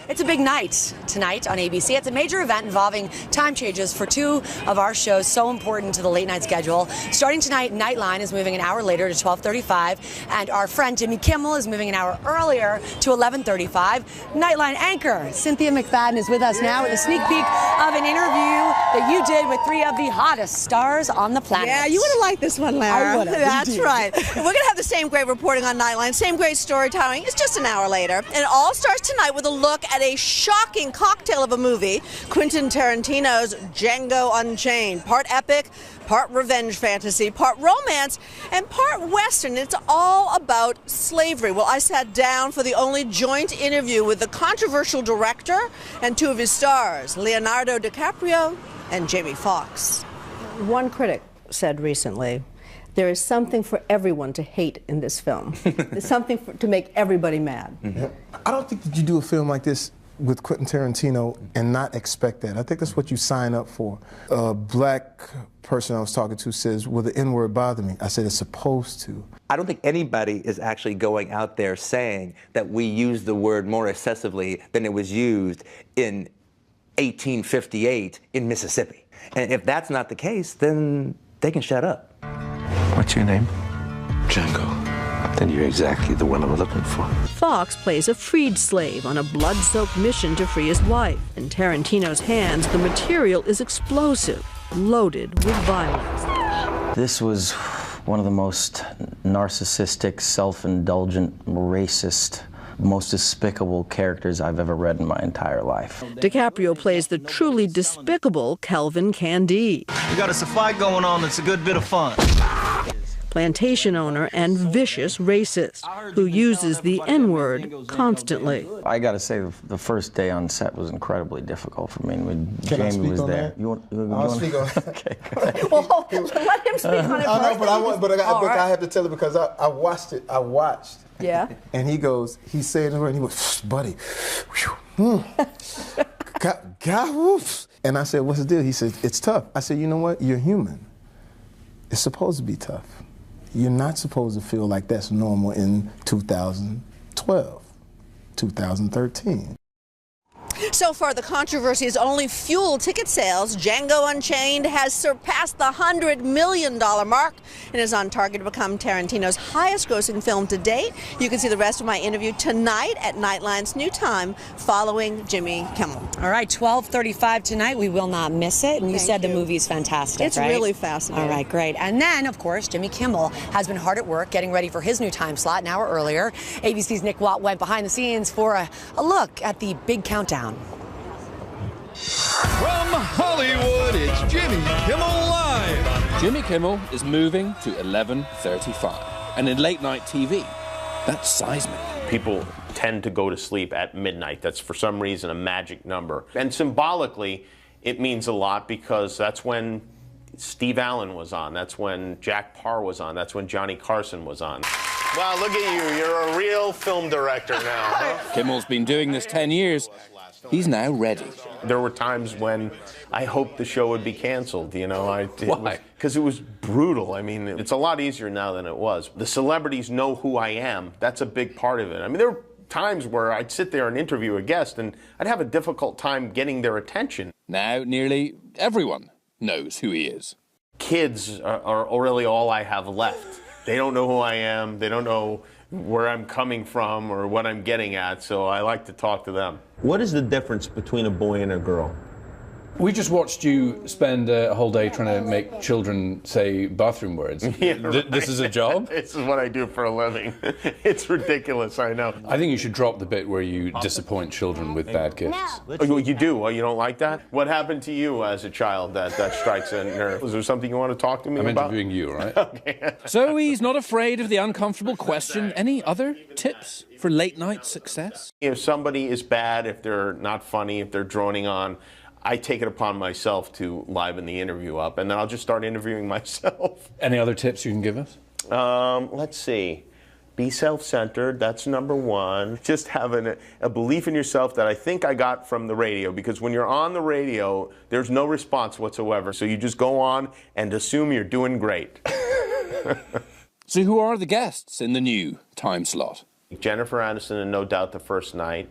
It's a big night tonight on ABC. It's a major event involving time changes for two of our shows so important to the late night schedule. Starting tonight, Nightline is moving an hour later to 12:35, and our friend Jimmy Kimmel is moving an hour earlier to 11:35. Nightline anchor Cynthia McFadden is with us now with a sneak peek of an interview that you did with three of the hottest stars on the planet. Yeah, you would have liked this one, Lara. I would have. That's right. We're going to have the same great reporting on Nightline, same great storytelling. It's just an hour later. And it all starts tonight with a look at a shocking cocktail of a movie, Quentin Tarantino's Django Unchained. Part epic, part revenge fantasy, part romance, and part Western. It's all about slavery. Well, I sat down for the only joint interview with the controversial director and two of his stars, Leonardo DiCaprio and Jamie Foxx. One critic said recently, there is something for everyone to hate in this film. There's something to make everybody mad. Mm-hmm. I don't think that you do a film like this with Quentin Tarantino and not expect that. I think that's what you sign up for. A black person I was talking to says, will the N-word bother me? I said, it's supposed to. I don't think anybody is actually going out there saying that we use the word more excessively than it was used in 1858 in Mississippi. And if that's not the case, then they can shut up. What's your name? Django. Then you're exactly the one I'm looking for. Foxx plays a freed slave on a blood-soaked mission to free his wife. In Tarantino's hands, the material is explosive, loaded with violence. This was one of the most narcissistic, self-indulgent, racist, most despicable characters I've ever read in my entire life. DiCaprio plays the truly despicable Calvin Candide. We got us a fight going on that's a good bit of fun. Plantation owner and vicious racist who uses the N-word constantly. I gotta say, the first day on set was incredibly difficult for me. When Can I Jamie speak was on there. that? I'll speak on that. Okay, go ahead. Well, let him speak on it first. I have to tell it because I watched it. I watched. Yeah. And he goes, he's saying the word, and he goes, buddy, God, and I said, what's the deal? He said, it's tough. I said, you know what? You're human. It's supposed to be tough. You're not supposed to feel like that's normal in 2012, 2013. So far, the controversy has only fueled ticket sales. Django Unchained has surpassed the $100 million mark and is on target to become Tarantino's highest-grossing film to date. You can see the rest of my interview tonight at Nightline's new time following Jimmy Kimmel. All right, 12:35 tonight. We will not miss it. And you said the movie is fantastic, It's right? really fascinating. All right, great. And then, of course, Jimmy Kimmel has been hard at work getting ready for his new time slot an hour earlier. ABC's Nick Watt went behind the scenes for a look at the big countdown. From Hollywood, it's Jimmy Kimmel Live. Jimmy Kimmel is moving to 11:35. And in late night TV, that's seismic. People tend to go to sleep at midnight. That's for some reason a magic number. And symbolically, it means a lot because that's when Steve Allen was on. That's when Jack Parr was on. That's when Johnny Carson was on. Wow, look at you. You're a real film director now, huh? Kimmel's been doing this 10 years. He's now ready. There were times when I hoped the show would be canceled, you know. Why? Because it was brutal. I mean, it's a lot easier now than it was. The celebrities know who I am. That's a big part of it. I mean, there were times where I'd sit there and interview a guest and I'd have a difficult time getting their attention. Now nearly everyone knows who he is. Kids are really all I have left. They don't know who I am. They don't know where I'm coming from or what I'm getting at, so I like to talk to them. What is the difference between a boy and a girl? We just watched you spend a whole day trying to make children say bathroom words. Yeah, right. This is a job? This is what I do for a living. It's ridiculous, I know. I think you should drop the bit where you disappoint children with bad gifts. Oh, you do? Oh, you don't like that? What happened to you as a child that strikes a nerve? Was there something you want to talk to me about? I'm interviewing you, right? Okay. So he's not afraid of the uncomfortable question. Any other tips for late night success? If somebody is bad, if they're not funny, if they're droning on, I take it upon myself to liven the interview up, and then I'll just start interviewing myself. Any other tips you can give us? Let's see. Be self-centered, that's number one. Just having a belief in yourself that I think I got from the radio, because when you're on the radio, there's no response whatsoever. So you just go on and assume you're doing great. So who are the guests in the new time slot? Jennifer Aniston in No Doubt the First Night,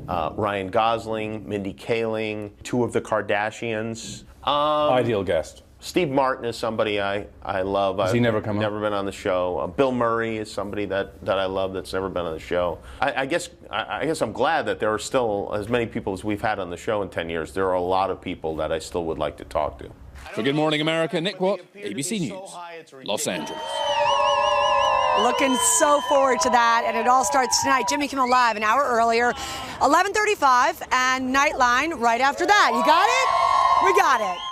Ryan Gosling, Mindy Kaling, 2 of the Kardashians. Ideal guest. Steve Martin is somebody I love. Has he never come on? Never been on the show. Bill Murray is somebody that I love that's never been on the show. I guess I'm glad that there are still as many people as we've had on the show in 10 years. There are a lot of people that I still would like to talk to. For Good Morning America, Nick Watt, ABC News, Los Angeles. Looking so forward to that, and it all starts tonight. Jimmy Kimmel Live an hour earlier, 11:35, and Nightline right after that. You got it? We got it.